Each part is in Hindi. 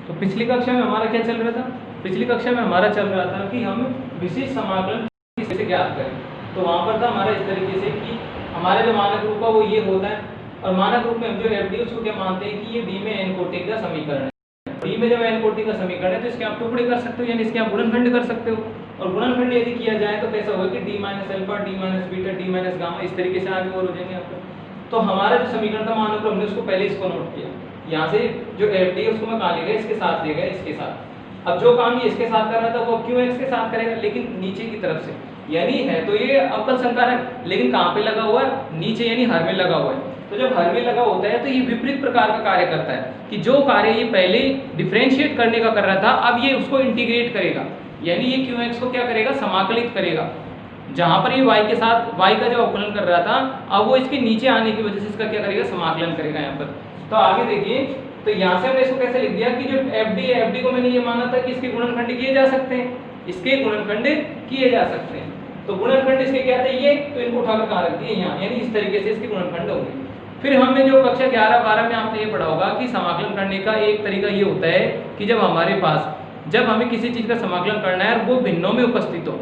तो पिछली कक्षा में हमारा क्या चल रहा था? पिछली कक्षा में हमारा चल रहा था कि हम विशिष्ट समाकलन कैसे ज्ञात करें। तो वहाँ पर था हमारा इस तरीके से कि हमारे जो मानक रूप है वो ये होता है, और मानक रूप में हम जो FD उसको क्या मानते हैं कि ये D में n कोटि का समीकरण है। D में जब n कोटि का समीकरण है तो इसके आप टुकड़े कर सकते हो, यानी इसके आप गुणनखंड कर सकते हो। और गुणनखंड यदि किया जाए तो कैसा होगा कि d minus alpha, d minus beta, d minus gamma, इस तरीके से आगे और हो जाएंगे आपको। तो हमारा जो समीकरण था मानक रूप, हमने उसको पहले इसको नोट किया। यहाँ से जो FD है उसको मैं कहाँ ले गया, इसके साथ ले गया, इसके साथ। अब जो काम ये इसके साथ कर रहा था वो QX के साथ करेगा, लेकिन नीचे की तरफ से, यानी है तो ये अवकल संकार है, लेकिन कहाँ पे लगा हुआ है? नीचे, यानी हर में लगा हुआ है। तो जब हर में लगा होता है तो ये विपरीत प्रकार का कार्य करता है कि जो कार्य ये पहले डिफरेंशिएट करने का कर रहा था, अब ये उसको इंटीग्रेट करेगा, यानी ये QX को क्या करेगा? समाकलित करेगा। जहां पर ये y के साथ y का जो अवकलन कर रहा था, अब वो इसके नीचे आने की वजह से इसका क्या करेगा? समाकलन करेगा यहाँ पर। तो आगे देखिए, तो यहाँ से हमने इसको कैसे लिख दिया कि जो FD है, FD को मैंने ये माना था कि इसके गुणनखंड किए जा सकते हैं, इसके गुणनखंड किए जा सकते हैं। तो गुणनखंड इसके क्या थे? ये, तो इनको उठाकर कहाँ रख दिए? यहाँ, यानी इस तरीके से इसके गुणनखंड होंगे। फिर हमने जो कक्षा 11-12 में आपने ये पढ़ा होगा कि समाकलन करने का एक तरीका ये होता है कि जब हमारे पास, जब हमें किसी चीज़ का समाकलन करना है और वो भिन्नों में उपस्थित हो,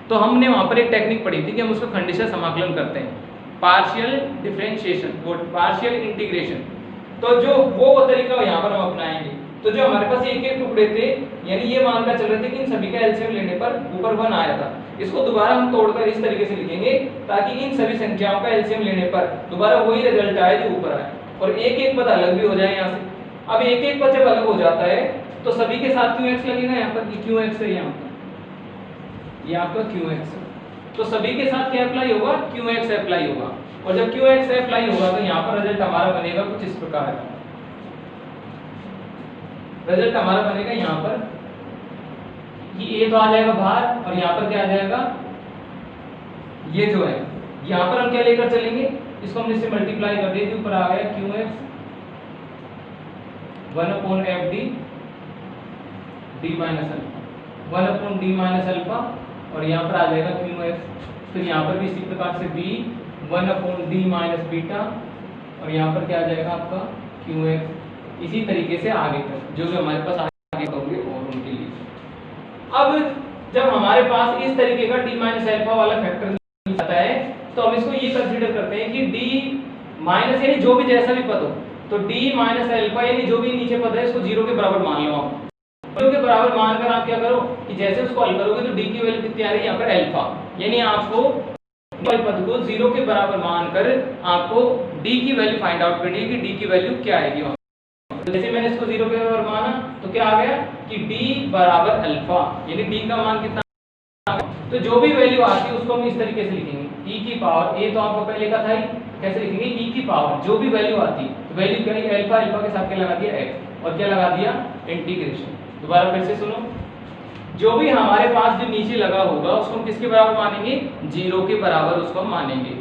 तो हमने वहाँ पर एक टेक्निक पढ़ी थी कि हम उसको खंडिशः समाकलन करते हैं, पार्शियल डिफरेंशिएशन, वो पार्शियल इंटीग्रेशन। तो जो वो तरीका यहाँ पर हम अपनाएंगे। तो जो हमारे पास एक एक टुकड़े थे, यानी ये मानकर चल रहे थे कि इन सभी का एलसीएम लेने पर ऊपर 1 आया था, इसको दोबारा हम तोड़कर इस तरीके से लिखेंगे ताकि इन सभी संख्याओं का एलसीएम लेने पर दोबारा वही रिजल्ट आए जो ऊपर आए, और एक एक पद अलग भी हो जाए यहाँ से। अब एक एक पद जब अलग हो जाता है तो सभी के साथ QX लगेगा यहाँ पर, QX है यहाँ पर, ये आपका QX है। तो सभी के साथ क्या अप्लाई होगा? QX अप्लाई होगा। और जब QX अप्लाई होगा तो यहाँ पर रिजल्ट हमारा बनेगा कुछ इस प्रकार। रिजल्ट हमारा बनेगा यहाँ पर कि A तो आ जाएगा बाहर, और यहाँ पर क्या आ जाएगा? ये जो है, यहाँ पर हम क्या लेकर चलेंगे? इसको हमने इससे मल्टीप्लाई कर दिया, ऊपर आ गया QX 1/FD D minus alpha, 1/D minus alpha, और यहाँ पर आ जाएगा QX। फिर यहाँ पर भी इसी प्रकार से B 1/D माइनस बीटा, और यहाँ पर क्या आ जाएगा आपका QX। इसी तरीके से आगे तक जो भी हमारे पास आगे होंगे और उनके लिए। अब जब हमारे पास इस तरीके का D माइनस अल्फा वाला फैक्टर मिल जाता है तो हम इसको ये कंसीडर करते हैं कि D माइनस, यानी जो भी जैसा भी पद हो, तो D माइनस अल्फा यानी जो भी नीचे पद है इसको 0 के बराबर मान लो आप। 0 के बराबर मानकर आप क्या करो कि जैसे उसको हल करोगे तो D की वैल्यू कितनी आ रही है यहाँ पर? अल्फा, यानी आपको पद को 0 के बराबर मानकर आपको D की वैल्यू फाइंड आउट करनी है कि D की वैल्यू क्या आएगी। तो जैसे मैंने इसको 0 के बराबर माना तो क्या आ गया कि D बराबर अल्फा, यानी D का मान कितना? तो जो भी वैल्यू आती है उसको हम इस तरीके से लिखेंगे e की पावर, a तो आपको पहले का था ही, कैसे लिखेंगे? e की पावर जो भी वैल्यू आती है, तो वैल्यू क्या है? अल्फा, अल्फा के साथ क्या लगा दिया? x, और क्या लगा दिया? इंटीग्रेशन। दोबारा फिर से सुनो, जो भी हमारे पास जो नीचे लगा होगा उसको हम किसके बराबर मानेंगे? 0 के बराबर उसको हम मानेंगे।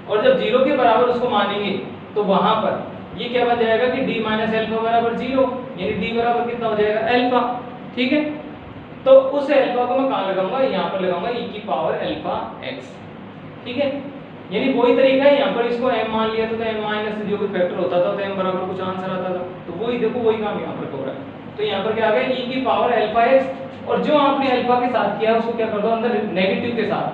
और जब 0 के बराबर उसको मानेंगे तो वहां पर ये क्या बन जाएगा कि D माइनस अल्फा बराबर 0, यानी D बराबर कितना हो जाएगा? अल्फा। ठीक है, तो उस अल्फा को मैं कहाँ लगाऊंगा? यहाँ पर लगाऊंगा e की पावर अल्फा x। ठीक है, यानी वही तरीका है, यहाँ पर इसको m मान लिया था तो m माइनस जो भी फैक्टर होता था तो m बराबर कुछ आंसर आता था, तो वही देखो वही काम यहाँ पर हो रहा है। तो यहाँ पर क्या आ गया? e की पावर अल्फा x, और जो आपने अल्फा के साथ किया उसको क्या कर दो अंदर नेगेटिव के साथ,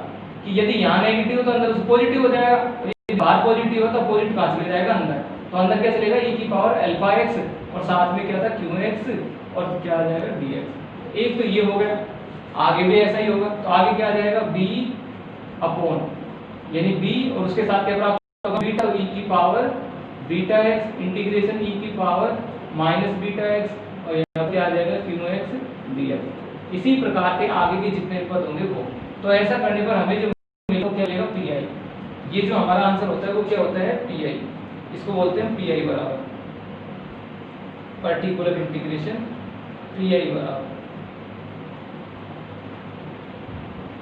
कि यदि यहाँ नेगेटिव हो तो अंदर पॉजिटिव हो जाएगा, यदि बाहर पॉजिटिव हो तो पॉजिटिव कहाँ चले जाएगा? अंदर। तो अंदर क्या चलेगा? e की पावर अल्फा x, और साथ में क्या था? QX, और क्या आ जाएगा? dx। एक तो ये हो गया, आगे भी ऐसा ही होगा, तो आगे क्या आ जाएगा? b अपॉन, यानी b और उसके साथ क्या प्राप्त होगा? बीटा, e की power beta x integration e की पावर माइनस बीटा x, और यहाँ पे आ जाएगा QX dx। इसी प्रकार के आगे के जितने पद होंगे वो, तो ऐसा करने पर हमें जो मिलेगा क्या मिलेगा? pi। ये जो हमारा आंसर होता है वो क्या होता है? pi। इसको बोलते हैं pi बराबर पर्टिकुलर इंटीग्रेशन, pi बराबर।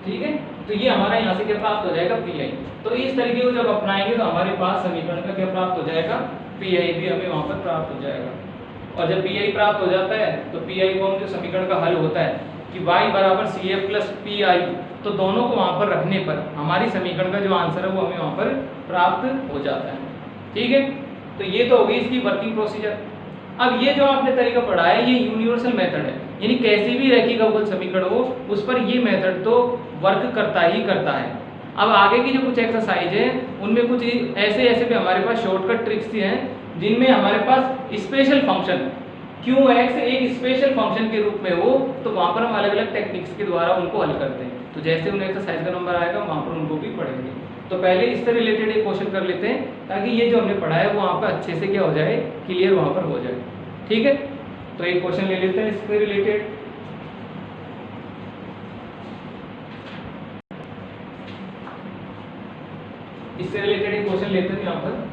ठीक है, तो ये हमारा यहाँ से क्या प्राप्त हो जाएगा? pi। तो इस तरीके को जब अपनाएंगे तो हमारे पास समीकरण का क्या प्राप्त हो जाएगा? pi भी हमें वहाँ पर प्राप्त हो जाएगा। और जब pi प्राप्त हो जाता है तो pi को हम जो समीकरण का हल होता है कि y बराबर CF प्लस PI, तो दोनों को वहाँ पर रखने पर हमारी समीकरण का जो आंसर है वो हमें वहाँ पर प्राप्त हो जाता है। ठीक है, तो ये तो हो गई इसकी वर्किंग प्रोसीजर। अब ये जो आपने तरीका पढ़ा है ये यूनिवर्सल मेथड है, यानी कैसी भी रैखिक अवकल समीकरण हो उस पर ये मेथड तो वर्क करता ही करता है। अब आगे की जो कुछ एक्सरसाइज है उनमें कुछ ऐसे ऐसे भी हमारे पास शॉर्टकट ट्रिक्स हैं जिनमें हमारे पास स्पेशल फंक्शन क्यू एक्स एक स्पेशल फंक्शन के रूप में हो, तो वहाँ पर हम अलग अलग टेक्निक्स के द्वारा उनको हल करते हैं। तो जैसे उन एक्सरसाइज का नंबर आएगा वहाँ पर उनको भी पढ़ेंगे। तो पहले इससे रिलेटेड एक क्वेश्चन कर लेते हैं ताकि ये जो हमने पढ़ा है वो वहाँ पर अच्छे से क्या हो जाए, क्लियर वहाँ पर हो जाए। ठीक है, तो एक क्वेश्चन ले लेते हैं इससे रिलेटेड। इससे रिलेटेड एक क्वेश्चन लेते हैं यहाँ पर।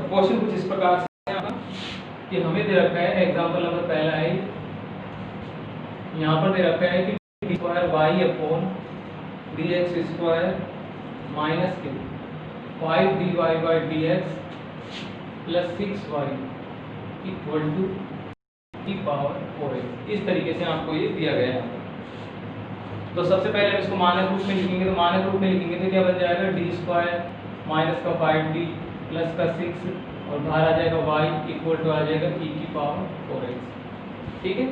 क्वेश्चन कुछ इस प्रकार से है कि हमें दे रखा है, एग्जांपल नंबर पहला है, यहाँ पर दे रखा है कि d square y upon d x square minus के 5 dy by d x plus 6y equal to की पावर 4x। इस तरीके से आपको ये दिया गया है। तो सबसे पहले हम इसको मानक रूप में लिखेंगे। तो मानक रूप में लिखेंगे तो क्या बन जाएगा, डी स्क्वायर माइनस का 5d प्लस का 6 और बाहर आ जाएगा y इक्वल टू आ जाएगा e की पावर 4x। ठीक है,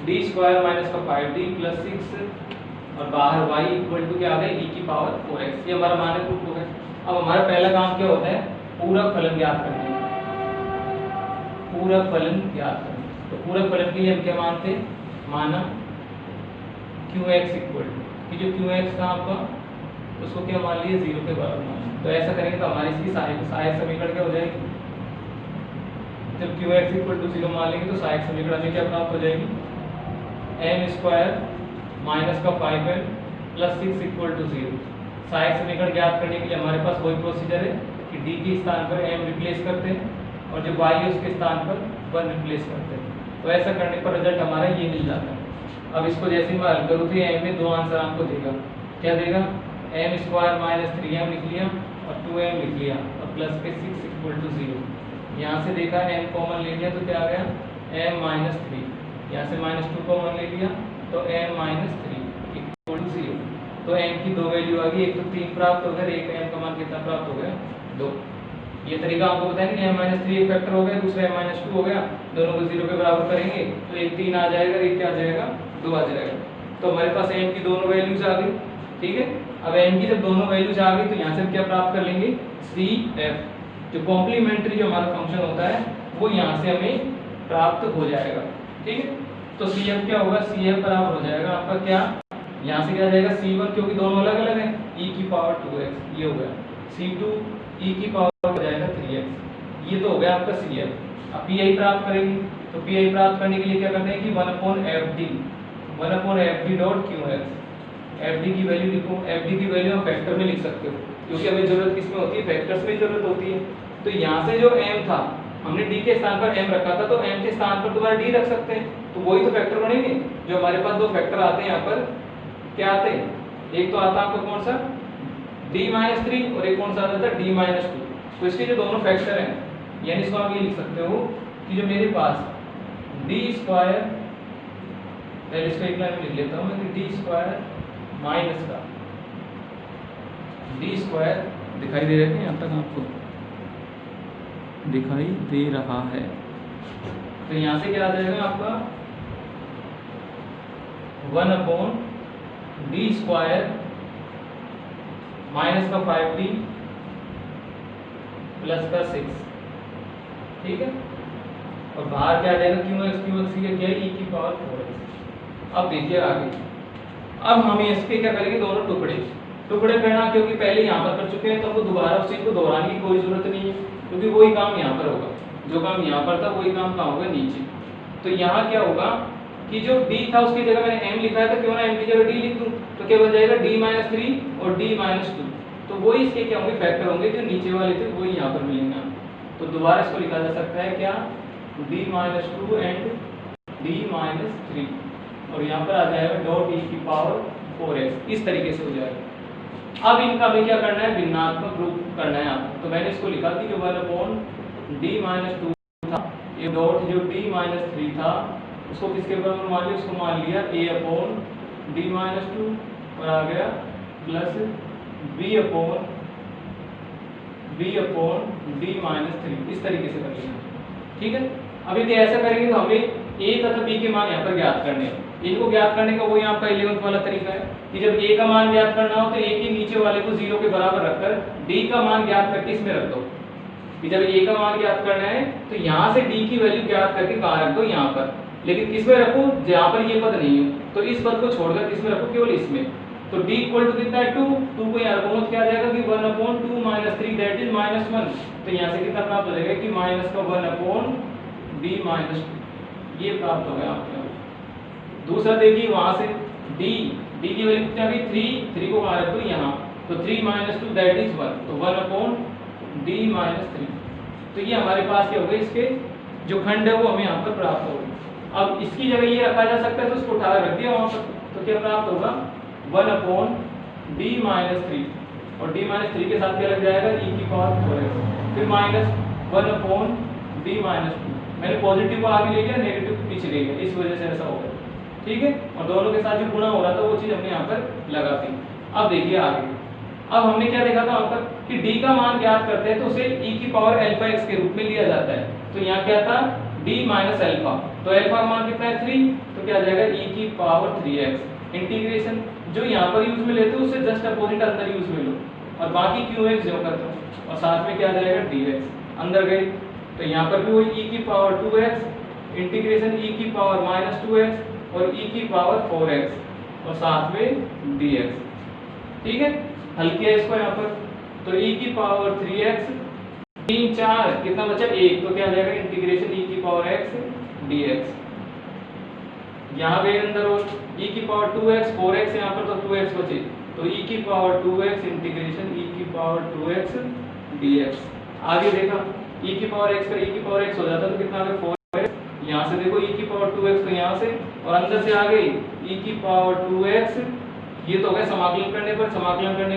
डी स्क्वायर माइनस का 5d प्लस 6 और बाहर y इक्वल टू क्या आ गया, e की पावर 4x। ये हमारा मानक रूप हो गया। अब हमारा पहला काम क्या होता है, पूरक फलन ज्ञात करना। पूरक फलन ज्ञात करना। तो पूरक फलन के लिए हम क्या मानते हैं, माना qx इक्वल टू कि जो qx था आपका उसको क्या मान लिया, 0 के बराबर मान लिया। तो ऐसा करेंगे तो हमारी इसकी सहायक समीकरण क्या हो जाएगी, जब qx इक्वल टू 0 मान लेंगे तो सहायक समीकरण में क्या प्राप्त हो जाएगी, m स्क्वायर माइनस का 5m प्लस 6 इक्वल टू 0। सहायक समीकरण ज्ञात करने के लिए हमारे पास वही प्रोसीजर है कि d के स्थान पर m रिप्लेस करते हैं और जो y है उसके स्थान पर 1 रिप्लेस करते हैं। तो ऐसा करने पर रिजल्ट हमारा ये मिल जाता है। अब इसको जैसे मैं हल करूँ तो m में दो आंसर आपको देगा। क्या देगा, m स्क्वायर माइनस 3m लिख लिया और 2m लिख लिया और प्लस के 6 इक्वल टू 0। यहाँ से देखा m कॉमन ले लिया तो क्या आ गया, m माइनस 3। यहाँ से माइनस 2 कॉमन ले लिया तो m माइनस 3 इक्वल टू 0। तो m की दो वैल्यू आ गई, एक तो 3 प्राप्त हो गया, एक m का मान कितना प्राप्त हो गया, 2। ये तरीका आपको बताया कि m माइनस 3 एक फैक्टर हो गया, दूसरा m माइनस 2 हो गया, दोनों को 0 के बराबर करेंगे तो एक 3 आ जाएगा, एक क्या आ जाएगा, 2 आ जाएगा। तो हमारे पास m की दोनों वैल्यूज आ गई। ठीक है, अब m की जब दोनों वैल्यूज आ गई तो यहाँ से क्या प्राप्त कर लेंगे, CF जो कॉम्प्लीमेंट्री जो हमारा फंक्शन होता है वो यहाँ से हमें प्राप्त हो जाएगा। ठीक है, तो CF क्या होगा, CF बराबर हो जाएगा आपका क्या, यहाँ से क्या आ जाएगा C1 क्योंकि दोनों अलग अलग हैं, e की पावर 2x ये हो गया, C2 e की पावर हो जाएगा 3x। ये तो हो गया आपका CF। अब PI प्राप्त करेंगे तो PI प्राप्त करने के लिए क्या करते हैं कि 1/FD डॉट QX। FD की वैल्यू लिखो, FD की वैल्यू हम फैक्टर में लिख सकते हो क्योंकि हमें जरूरत किस में होती है, फैक्टर्स में जरूरत होती है। तो यहाँ से जो m था हमने d के स्थान पर m रखा था तो m के स्थान पर दोबारा d रख सकते हैं, तो वही तो फैक्टर बनेंगे। जो हमारे पास दो फैक्टर आते हैं यहाँ पर क्या आते हैं, एक तो आता है आपको कौन सा, d-3 और एक कौन सा आता है d-2। तो इसके जो दोनों फैक्टर हैं यानी इसको आप ये लिख सकते हो कि जो मेरे पास d स्क्वायर, पहले इसको एक लाइन में लिख लेता हूँ मैं कि d स्क्वायर माइनस का d स्क्वायर दिखाई दे रहा है, यहाँ तक आपको दिखाई दे रहा है। तो यहाँ से क्या आ जाएगा आपका 1/d स्क्वायर माइनस का 5d प्लस का 6। ठीक है, और बाहर क्या आ जाएगा, QX क्या है, e की पावर 4x। अब देखिए आगे, अब हम इसके क्या करेंगे, दोनों टुकड़े करना, क्योंकि पहले यहाँ पर कर चुके हैं तो वो दोबारा उस चीज को दोहराने की कोई जरूरत नहीं है क्योंकि वही काम यहाँ पर होगा, जो काम यहाँ पर था वही काम कहाँ होगा, नीचे। तो यहाँ क्या होगा कि जो d था उसकी जगह मैंने m लिखा है तो क्यों ना m की जगह d लिख दूं, तो क्या बन जाएगा d-3 और d-2। तो वही इसके क्या होंगे, फैक्टर होंगे, जो नीचे वाले थे वही यहाँ पर मिलेंगे। तो दोबारा इसको लिखा जा सकता है क्या, d-2 एंड d-3 और यहाँ पर आ जाएगा डॉट e की पावर 4x। इस तरीके से हो जाएगा। अब इनका हमें क्या करना है, भिन्नात्मक रूप करना है आपको। तो मैंने इसको लिखा कि जो 1/d-2 था, ये डॉट जो d-3 था उसको किसके बराबर मान लिया, उसको मान लिया a/d-2 और आ गया plus b upon d minus 3, इस तरीके से कर लिया। ठीक है, अब यदि ऐसा करेंगे तो हमें ए तथा बी के मान यहाँ पर ज्ञात करने हैं। इनको ज्ञात करने का वही आपका 11th वाला तरीका है कि जब ए का मान ज्ञात करना हो तो ए के नीचे वाले को 0 के बराबर रखकर डी का मान ज्ञात करके इसमें रख दो। कि जब ए का मान ज्ञात करना है तो यहाँ से डी की वैल्यू ज्ञात करके कहाँ रख दो, यहाँ पर। लेकिन किस में रखो, जहाँ पर ये पद नहीं हो, तो इस पद को छोड़कर किस में रखो, केवल इसमें। तो d इक्वल टू कितना है 2 को यहाँ रखोगे तो क्या आ जाएगा कि 1/2 माइनस 3 दैट इज -1। तो यहाँ से कितना प्राप्त हो जाएगा कि माइनस का 1/d माइनस 2, ये प्राप्त हो गया आपके। दूसरा देखिए वहां से d की वैल्यू कितनी आ गई 3 को कहाँ रखो, यहाँ। तो 3 - 2 दैट इज 1, तो 1/d माइनस 3। तो ये हमारे पास क्या हो गया, इसके जो खंड है वो हमें यहाँ पर प्राप्त हो गई। अब इसकी जगह ये रखा जा सकता है तो उसको उठा रख दिया वहां पर, तो क्या प्राप्त होगा 1/d माइनस 3, और d माइनस 3 के साथ क्या लग जाएगा e की पावर 4x, फिर माइनस 1/d माइनस 2। मैंने पॉजिटिव को आगे ले गया, नेगेटिव को पीछे ले गया, इस वजह से ऐसा होगा। ठीक है, और दोनों के साथ जो गुणा हो रहा था वो चीज हमने यहाँ पर लगा दी। अब देखिए आगे, अब हमने क्या देखा था वहां पर कि d का मान ज्ञात करते हैं तो उसे e की पावर अल्फा x के रूप में लिया जाता है। तो यहाँ क्या था d माइनस अल्फा, तो अल्फा का मान कितना है 3, तो क्या आ जाएगा e की पावर 3x। इंटीग्रेशन जो यहाँ पर यूज में लेते हो उससे जस्ट अपोजिट अंदर यूज में लो, और बाकी qx जो करते हो, और साथ में क्या आ जाएगा dx अंदर गए। तो यहाँ पर भी वही e की पावर 2x, इंटीग्रेशन e की पावर माइनस 2x और e की पावर 4x और साथ में dx। ठीक है, हल किया इसको यहाँ पर, तो e की पावर 3x 3 4 कितना बचा 1, तो क्या आ जाएगा इंटीग्रेशन e की पावर x dx। यहाँ गए अंदर और e की पावर 2x 4x यहाँ पर, तो 2x बचे, तो e की पावर 2x इंटीग्रेशन e की पावर 2x dx। आगे देखा e की पावर x का e की पावर x हो जाता तो कितना आ गया 4x। यहाँ से देखो e की पावर 2x तो यहाँ से, और अंदर से आ गई e की पावर 2x, ये तो हो गया समाकलन करने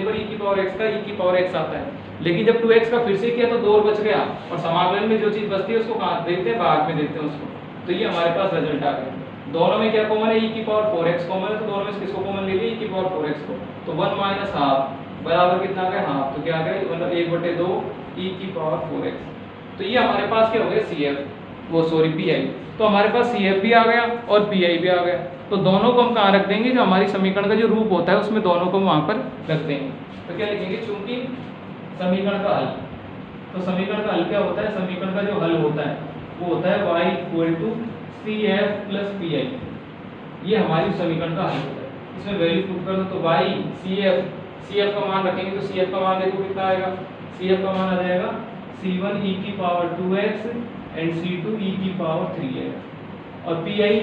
पर e की पावर x का e की पावर x आता है। लेकिन जब 2x का फिर से किया तो 2 और बच गया, और समाकलन में जो चीज बचती है उसको कहाँ देखते हैं, भाग में देखते हैं उसको। तो ये हमारे पास रिजल्ट आ गया। दोनों में क्या कॉमन है, e की पावर 4x कॉमन है, तो दोनों में किसको कॉमन ले लिया, e की पावर 4x को। तो 1 माइनस हाफ बराबर कितना आ गया हाफ, तो क्या आ गया मतलब 1/2 e की पावर 4x। तो ये हमारे पास क्या हो गया CF, वो सॉरी PI। तो हमारे पास CF भी आ गया और PI भी आ गया। तो दोनों को हम कहाँ रख देंगे, जो हमारी समीकरण का जो रूप होता है उसमें दोनों को वहाँ पर रख देंगे। तो क्या लिखेंगे, चूंकि समीकरण का हल, तो समीकरण का हल क्या होता है, समीकरण का जो हल होता है वो होता है y equal to CF plus PI। ये हमारी समीकरण का हल होता है। इसमें वैल्यू पुट कर दो, तो y CF का मान रखेंगे तो CF का मान देखो कितना आएगा, CF का मान आ जाएगा C1 e की power 2x and C2 e की पावर 3x। और PI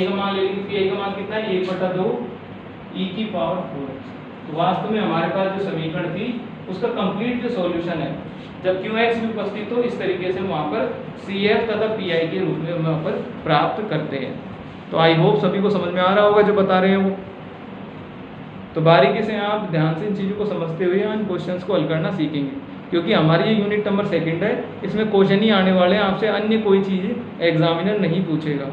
का मान ले लेंगे, PI का मान कितना है 1/2 e की पावर 4x। तो वास्तव में हमारे पास जो समीकरण थी उसका कंप्लीट जो सॉल्यूशन है, जब qx भी उपस्थित हो, इस तरीके से वहाँ पर CF तथा PI के रूप में वहाँ पर प्राप्त करते हैं। तो आई होप सभी को समझ में आ रहा होगा जो बता रहे हैं वो। तो बारीकी से आप ध्यान से इन चीज़ों को समझते हुए इन क्वेश्चंस को हल करना सीखेंगे, क्योंकि हमारी ये यूनिट नंबर 2 है, इसमें क्वेश्चन ही आने वाले हैं, आपसे अन्य कोई चीज़ एग्जामिनर नहीं पूछेगा।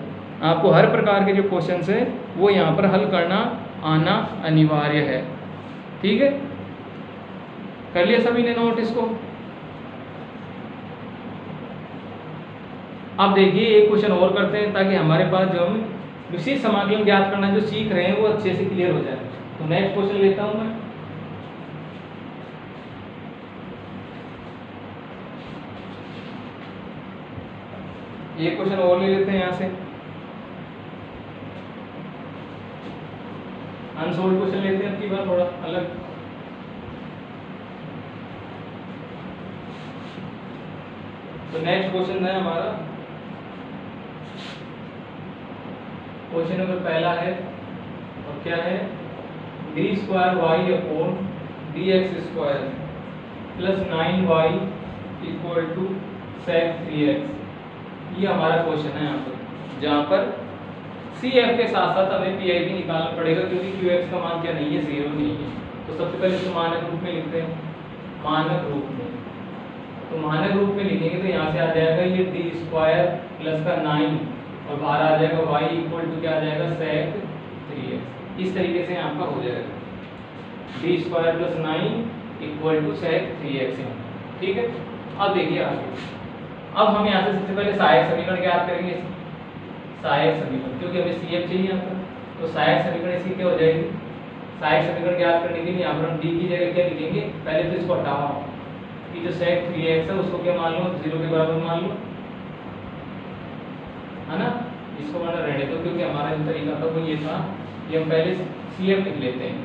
आपको हर प्रकार के जो क्वेश्चंस हैं वो यहाँ पर हल करना आना अनिवार्य है। ठीक है, कर लिया सभी ने नोट इसको। अब देखिए एक क्वेश्चन और करते हैं ताकि हमारे पास जो हम विशेष समाकलन ज्ञात करना जो सीख रहे हैं वो अच्छे से क्लियर हो जाए। तो नेक्स्ट क्वेश्चन लेता हूं मैं। ये क्वेश्चन और ले लेते हैं यहाँ से, अनसोल्व क्वेश्चन लेते हैं अब की बार थोड़ा अलग। तो नेक्स्ट क्वेश्चन है हमारा, क्वेश्चन नंबर पहला है, और क्या है d² upon dx² plus 9y equal to sec 3x। ये हमारा क्वेश्चन है यहाँ पर, जहाँ पर CF के साथ साथ हमें PI भी निकालना पड़ेगा, क्योंकि QX का मान क्या नहीं है, 0 नहीं है। तो सबसे पहले इसको मानक रूप में लिखते हैं, मानक रूप में। तो मानक रूप में लिखेंगे तो यहाँ से आ जाएगा ये d² प्लस का 9 और बाहर आ जाएगा y इक्वल टू क्या आ जाएगा sec 3x। इस तरीके से यहाँ पर हो जाएगा d square plus 9 equal to sec 3x। ठीक है, अब देखिए आगे। अब हम यहाँ से सबसे पहले सहायक समीकरण ज्ञात करेंगे। सहायक समीकरण, क्योंकि हमें CF चाहिए यहाँ पर, तो सहायक समीकरण इसकी क्या हो जाएगी? सहायक समीकरण ज्ञात करने के लिए यहाँ पर हम डी की जगह क्या लिखेंगे? पहले तो इसको हटाओ कि जो सेक 3x है उसको क्या मान लो? 0 के बराबर मान लो, है ना। इसको माना रहने दो, क्योंकि हमारा जो तरीका था वो ये था कि हम पहले CF लिख लेते हैं,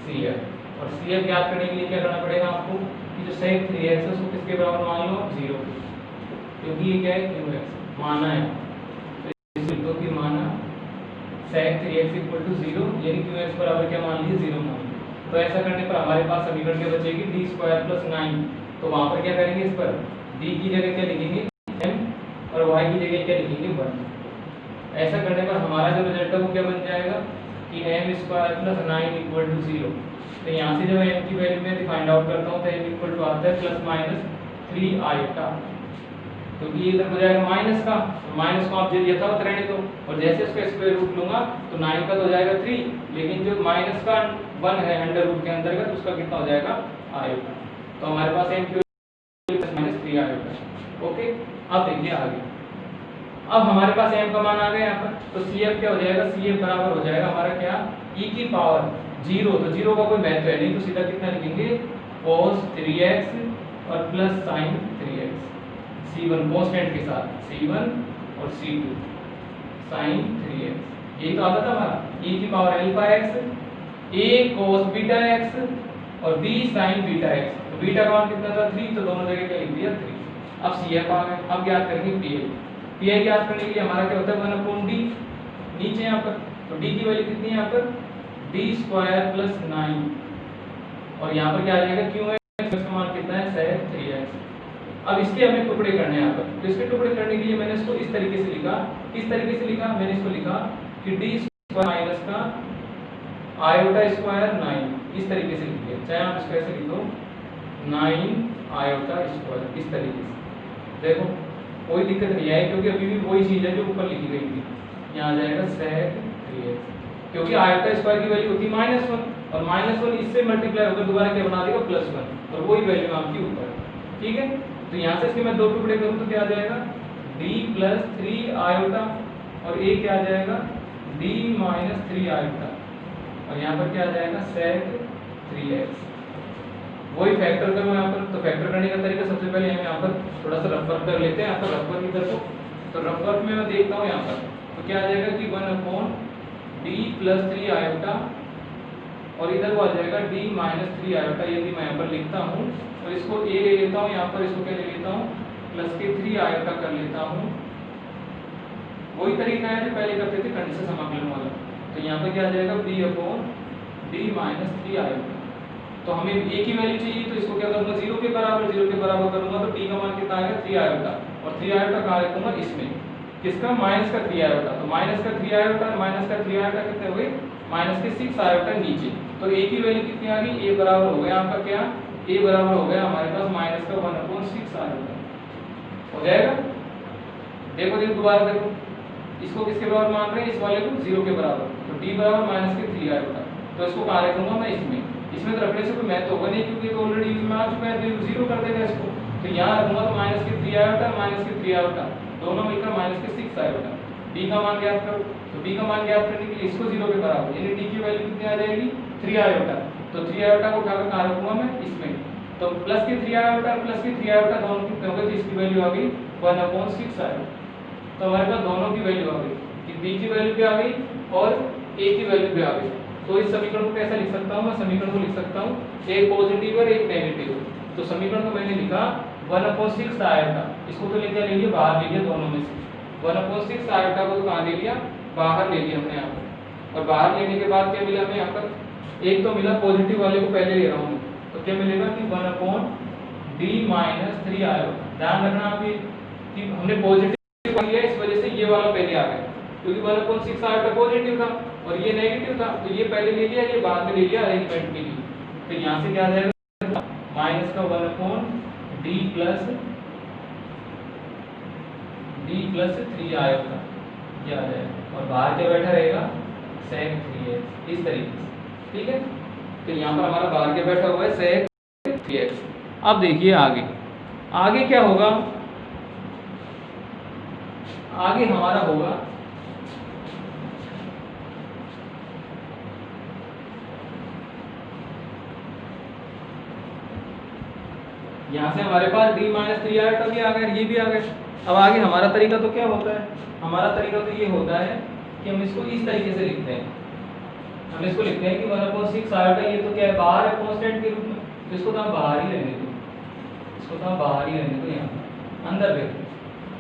CF। और CF ज्ञात करने के लिए क्या करना पड़ेगा आपको कि जो सेक 3x है उसको किसके बराबर मान लो? 0, क्योंकि ये क्या है? QX माना है। तो इस दो की माना sec 3x इक्वल टू 0, यानी QX बराबर क्या मान लीजिए? 0 मान लीजिए। तो ऐसा करने पर हमारे पास समीकरण क्या बचेगी? d square plus 9। तो वहाँ पर क्या करेंगे? इस पर d की जगह क्या लिखेंगे? m, और y की जगह क्या लिखेंगे? 1। ऐसा करने पर हमारा जो रिजल्ट है वो क्या बन जाएगा कि m square plus 9 equal to 0। तो यहाँ से जब m की वैल्यू में फाइंड आउट करता हूँ तो m इक्वल टू आता है प्लस माइनस 3 आयोटा, क्योंकि ये इधर हो जाएगा माइनस का, तो माइनस को आप यथावत रहने दो, और जैसे उसका स्क्वायर रूट लूंगा तो 9 का तो हो जाएगा 3, लेकिन जो माइनस का 1 है अंडर रूट के अंतर्गत उसका कितना हो जाएगा? आयोटा। तो हमारे पास m plus minus 3 iota. Okay, अब देखिए आगे। अब हमारे पास m का मान आ गया यहाँ पर, तो CF क्या हो जाएगा? CF बराबर हो जाएगा हमारा क्या? e की पावर 0। तो 0 का कोई महत्व है नहीं, तो सीधा कितना लिखेंगे? cos 3x और plus sin 3x। C1 constant के साथ, C1 और C2 sin 3x। यही तो आता था हमारा e की power alpha x, a cos beta x और b sin बीटा x। तो बीटा का मान कितना था? 3, तो दोनों जगह क्या लिख दिया? 3। अब CF आ गए। अब ज्ञात करेंगे PI ज्ञात करने के लिए हमारा क्या होता है? 1/d नीचे यहाँ पर, तो d की वैल्यू कितनी है यहाँ पर? d स्क्वायर प्लस 9, और यहाँ पर क्या आ जाएगा? QX का मान कितना है? sec 3x। अब इसके हमें टुकड़े करने हैं यहाँ पर, तो इसके टुकड़े करने के लिए मैंने इसको इस तरीके से लिखा। किस तरीके से लिखा? मैंने इसको लिखा कि d स्क्वायर माइनस का आयोटा स्क्वायर 9, इस तरीके से लिखिए। चाहे आप इसको ऐसे लिख दो 9 आयोटा स्क्वायर, इस तरीके से। देखो कोई दिक्कत नहीं आई, क्योंकि अभी भी वही चीज़ है जो ऊपर लिखी गई थी। यहाँ आ जाएगा sec 3x, क्योंकि आयोटा स्क्वायर की वैल्यू होती है -1, और -1 इससे मल्टीप्लाई होकर दोबारा क्या बना देगा? +1, और वही वैल्यू आपकी ऊपर। ठीक है, तो यहाँ से इसके मैं 2 टुकड़े करूँ तो क्या आ जाएगा? d प्लस 3 आयोटा, और एक क्या आ जाएगा? d माइनस 3 आयोटा, और यहाँ पर क्या आ जाएगा? sec 3x। वही फैक्टर करो यहाँ पर, तो फैक्टर करने का तरीका सबसे पहले हम यहाँ पर थोड़ा सा रफ वर्क कर लेते हैं। यहाँ पर रफ वर्क इधर को, तो रफ वर्क में मैं देखता हूँ यहाँ पर, तो क्या आ जाएगा कि 1/d प्लस 3 आयोटा, और इधर वो आ जाएगा d माइनस 3 आयोटा। यदि मैं यहाँ पर लिखता हूँ तो इसको a ले लेता हूँ, यहाँ पर इसको क्या ले लेता हूँ? प्लस के 3 आयोटा कर लेता हूँ। वही तरीका है जो पहले करते थे कंडीशन समाकलन वाला। तो यहाँ पर क्या आ जाएगा? b/d minus 3 iota. तो हमें a की वैल्यू चाहिए, तो इसको क्या करूँगा? 0 के बराबर करूँगा, तो d का मान कितना आएगा? 3 आयोटा, और 3 आयोटा कहाँ रखूँगा? इसमें। किसका? माइनस का 3 आयोटा। तो माइनस का 3 आयोटा, माइनस का 3 आयोटा कितने हुए? माइनस के 6 आयोटा नीचे। तो a की वैल्यू कितनी आ गई? a बराबर हो गया आपका क्या? a बराबर हो गया हमारे पास माइनस का 1/6 आयोटा। हो जाएगा? देखो दोबारा देखो, इसको किसके बराबर मान रहे हैं? इस वाले को 0 के बराबर। तो d बराबर माइनस के 3 आयोटा, तो इसको कहाँ रखूँगा मैं? इसमें। इसमें तो रखने से कोई महत्व होगा नहीं, क्योंकि तो ऑलरेडी यूज में आ चुका है, तो 0 कर देगा इसको। तो यहाँ रखूँगा तो माइनस के 3 आयोटा, माइनस के 3 आयोटा, दोनों मिलकर माइनस के 6 आयोटा। d का मान ज्ञात करो, तो d का मान ज्ञात करने के लिए इसको 0 के बराबर, यानी d की वैल्यू कितनी आ जाएगी? 3 आयोटा। तो 3 आयोटा को उठाकर कहाँ रखूँगा मैं? इसमें। तो प्लस के 3 आयोटा और प्लस के 3 आयोटा दोनों कितने हो गए? तो इसकी वैल्यू आ गई 1/6 आयोटा। तो हमारे पास दोनों की वैल्यू आ गई, कि b की वैल्यू भी आ गई और a की वैल्यू भी आ गई। तो इस समीकरण को कैसा लिख सकता हूँ मैं? समीकरण को लिख सकता हूँ एक पॉजिटिव और एक नेगेटिव। तो समीकरण को मैंने लिखा 1/6 आयोटा, इसको तो लेके ले लिया बाहर, ले लिया दोनों में से 1/6 आयोटा को तो कहाँ ले लिया? बाहर ले लिया हमने यहाँ पर। और बाहर लेने के बाद क्या मिला हमें यहाँ पर? एक तो मिला पॉजिटिव वाले को पहले ले रहा हूँ, तो क्या मिलेगा कि 1/d माइनस 3 आयोटा। ध्यान रखना आप कि हमने पॉजिटिव लिया, इस वजह से ये वाला पहले आ गया, क्योंकि 1/6 आयोटा पॉजिटिव था और ये नेगेटिव था, तो ये पहले ले लिया, ये बाद में ले लिया अरेंजमेंट के लिए। तो यहाँ से क्या आ जाएगा? माइनस का 1/d प्लस 3 आयोटा, ये आ जाएगा। और बाहर क्या बैठा रहेगा? sec 3x, इस तरीके से, ठीक है। तो यहाँ पर हमारा बाहर क्या बैठा हुआ है, sec 3x। अब देखिए आगे क्या होगा, आगे हमारा होगा यहाँ से हमारे पास d माइनस 3 आयोटा भी आ गया, ये भी आ गया। अब आगे हमारा तरीका तो क्या होता है, हमारा तरीका तो ये होता है कि हम इसको इस तरीके से लिखते हैं, हम इसको लिखते हैं कि 1/6 आयोटा, ये तो क्या है, बाहर है कांस्टेंट के रूप में, तो इसको तो हम बाहर ही रहने दो, इसको तो हम बाहर ही रहने दो। यहाँ अंदर देखो,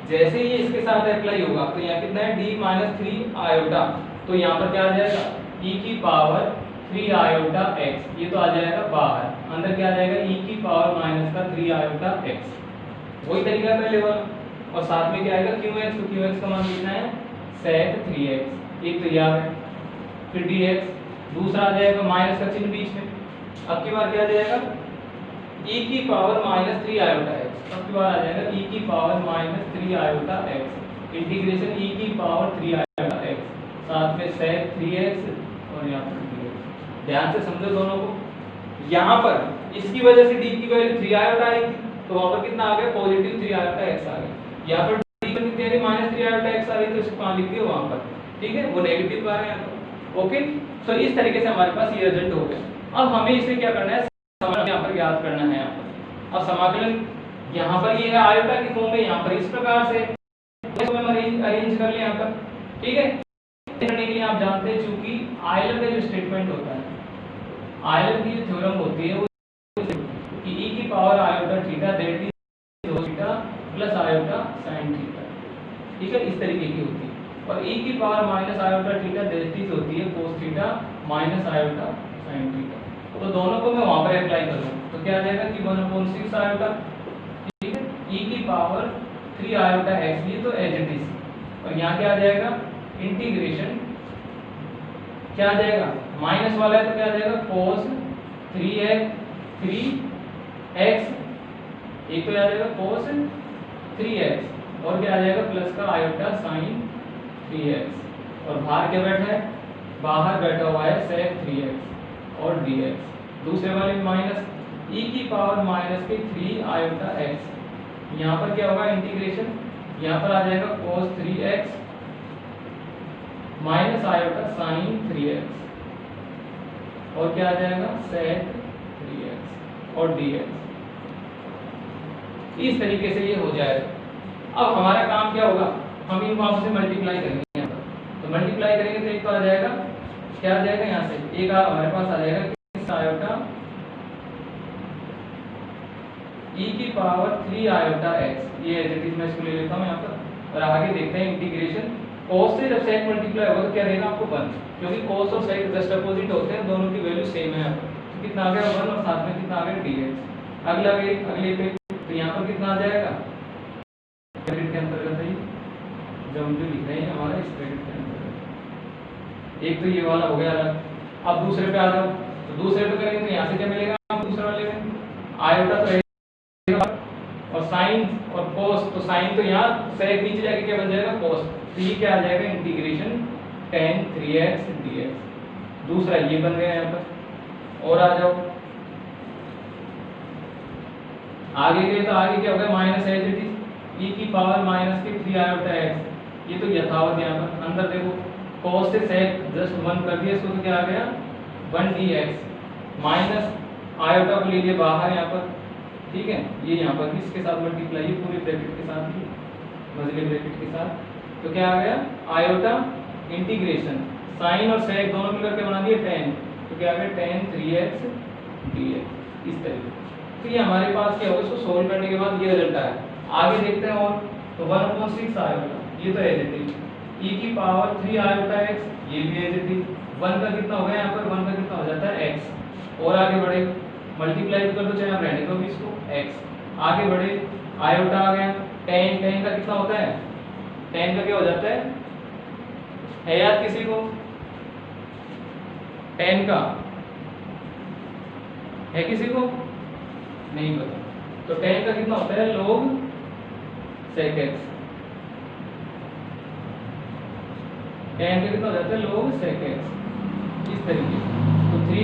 जैसे ही इसके साथ अप्लाई होगा तो यहाँ कितना है, d माइनस 3 आयोटा, तो यहाँ पर क्या आ जाएगा, e की पावर 3 आयोटा x, ये तो आ जाएगा बाहर, अंदर क्या आ जाएगा, e की पावर माइनस का 3 आयोटा x, वही तरीका है पहले वाला। और साथ में क्या आएगा, qx, तो qx का मान कितना है, sec 3x, एक तो ये आ गया, फिर dx, दूसरा आ जाएगा माइनस का चिन्ह बीच में, अब की बार क्या आ जाएगा, e की पावर माइनस 3 आयोटा x, अब की बार आ जाएगा e की power minus 3 iota x, integration e की पावर 3 आयोटा x, साथ में sec 3x और यहाँ पर dx। ध्यान से समझो दोनों को, यहाँ पर इसकी वजह से d की वैल्यू 3 आयोटा आई थी, तो वहाँ पर कितना आ गया, पॉजिटिव 3 आयोटा x आ गया। यहाँ पर d पर कितनी आ रही, माइनस 3 आयोटा x आ रही, तो इसको कहाँ लिख दिया, वहाँ पर, ठीक है, वो नेगेटिव आ रहा है यहाँ पर। ओके, तो इस तरीके से हमारे पास ये रिजल्ट हो गया। अब हमें इसे क्या करना है, समाकलन यहाँ पर ज्ञात करना है। यहाँ पर अब समाकलन यहाँ पर ये है आयोटा की फॉर्म में, यहाँ पर इस प्रकार से इसको हम अरेंज कर ले यहाँ पर, ठीक है। करने के लिए आप जानते हैं, चूंकि आयलर का जो स्टेटमेंट होता है, आयलर की जो थ्योरम होती है वो कि e की power iota theta that is theta plus iota sin theta, ठीक है, इस तरीके की होती है। और e की power minus iota theta that is होती है cos theta minus iota sin theta. तो दोनों को मैं वहां पर अप्लाई कर दूं तो क्या आ जाएगा कि 1/6 आयोटा, ठीक है, e की पावर 3 आयोटा x, ये तो एज इट इज, और यहाँ क्या आ जाएगा, इंटीग्रेशन क्या आ जाएगा, माइनस वाला है तो क्या आ जाएगा, cos 3x, एक तो आ जाएगा cos 3x और क्या आ जाएगा प्लस का आयोटा sin 3x, और बाहर क्या बैठा है, बाहर बैठा हुआ है sec 3x और dx। दूसरे वाले में माइनस e की पावर माइनस के 3 आयोटा x, यहाँ पर क्या होगा, इंटीग्रेशन, यहाँ पर आ जाएगा cos 3x minus iota sin 3x और क्या आ जाएगा sec 3x और dx। इस तरीके से ये हो जाएगा। अब हमारा काम क्या होगा, हम इनको आपस में मल्टीप्लाई करेंगे यहाँ पर, तो मल्टीप्लाई करेंगे तो एक तो आ जाएगा, क्या आ जाएगा, यहाँ से एक हमारे पास आ जाएगा किस आयोटा e की पावर 3 आयोटा x, ये एज इट इज मैं इसको ले लेता हूँ यहाँ पर। और आगे देखते हैं इंटीग्रेशन, cos से जब sec मल्टीप्लाई होगा तो क्या रहेगा आपको 1, क्योंकि cos और sec जस्ट अपोजिट होते हैं, दोनों की वैल्यू सेम है यहाँ पर। तो कितना आ गया 1 और साथ में कितना आ गया dx। अगले पे तो यहाँ पर कितना आ जाएगा, ब्रैकेट के अंतर्गत है जो हम जो लिख रहे हैं हमारा इस ब्रैकेट के अंतर्गत। एक तो ये वाला हो गया अलग। अब दूसरे पे आ जाओ, तो दूसरे पे करेंगे तो यहाँ से क्या मिलेगा, दूसरे वाले में आयोटा तो और साइन और cos, तो साइन तो यहाँ sec नीचे जाके क्या बन जाएगा cos, तो ये क्या आ जाएगा इंटीग्रेशन tan 3x dx। दूसरा ये बन गया यहाँ पर। और आ जाओ आगे गए तो आगे क्या होगा, minus as it is e की पावर माइनस के 3 आयोटा x, ये तो यथावत यहाँ पर। अंदर देखो cos से sec जस्ट 1 कर दिया इसको, तो क्या आ गया 1 dx माइनस आयोटा को ले लिया बाहर यहाँ पर, ठीक है, ये यहाँ पर किसके साथ मल्टीप्लाई है, पूरे ब्रैकेट के साथ, मझले ब्रैकेट के साथ। तो क्या आ गया आयोटा इंटीग्रेशन साइन और sec दोनों मिलकर के बना दिए tan, तो क्या आ गया tan 3x dx, इस तरीके। तो ये हमारे पास क्या होगा, इसको सोल्व करने के बाद ये रिजल्ट आया। आगे देखते हैं और, तो 1/6 आयोटा, ये तो एज इट इज, e की पावर 3 आयोटा x, ये भी एज इट इज। 1 का कितना हो गया यहाँ पर, 1 का कितना हो जाता है x। और आगे बढ़े मल्टीप्लाई कर दो, चाहे आप रहने दो भी इसको x। आगे बढ़े आयोटा आ गया, tan का कितना होता है, tan का क्या हो जाता है याद किसी को, tan का है किसी को नहीं पता, तो tan का कितना होता है log sec x। tan का कितना हो जाता है log sec x, इस तरीके से। तो 3